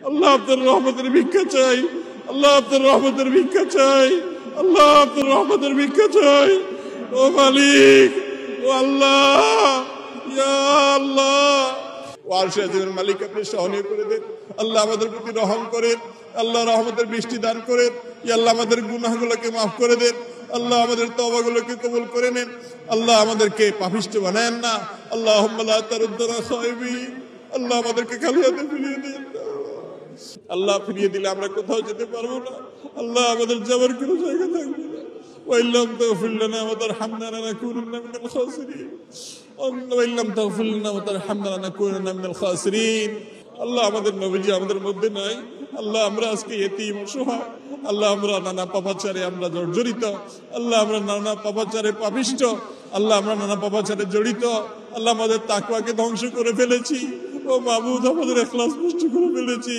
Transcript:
আল্লাহ আপনার রহমতের ভিক্ষা চাই, আল্লাহ আপনার রহমতের ভিক্ষা চাই, আল্লাহ আপনার রহমতের ভিক্ষা চাই। ও মালিক, ও আল্লাহ, ইয়া আল্লাহ, ও আরশে আজিমের মালিক আপনি সহনীয় করে দেন। আল্লাহ আমাদের প্রতি রহম করেন, আল্লাহ রহমতের বৃষ্টি দান করেন। ইয়া আল্লাহ আমাদের গুনাহগুলোকে মাফ করে দেন, আল্লাহ আমাদের তওবাগুলোকে কবুল করে নেন, আল্লাহ আমাদেরকে পাপিষ্ঠ বানায়েন না। আল্লাহুম্মা লা তারুদ্দানা খায়বিন, আল্লাহ আমাদেরকে খালি হাতে ফিরিয়ে দেন। আল্লাহ ফিরিয়ে দিলে আমরা কোথাও যেতে পারবো না, আল্লাহ আমাদের যাবার কোনো জায়গা থাকবে না। وإن لم تغفر لنا وترحمنا لنكونن من الخاسرين وإن لم تغفر لنا وترحمنا لنكونن من الخاسرين। আল্লাহ আমাদের নবীজি আমাদের মধ্যে নাই, আল্লাহ আমরা আজকে এতিম অসহায়, আল্লাহ আমরা নানা পাপাচারে আমরা জর্জরিত, আল্লাহ আমরা নানা পাপাচারে পাপিষ্ঠ, আল্লাহ আমরা নানা পাপাচারে জড়িত, আল্লাহ আমাদের তাকওয়াকে ধ্বংস করে ফেলেছি। ও মাবুদ আমাদের ইখলাস নষ্ট করে ফেলেছি।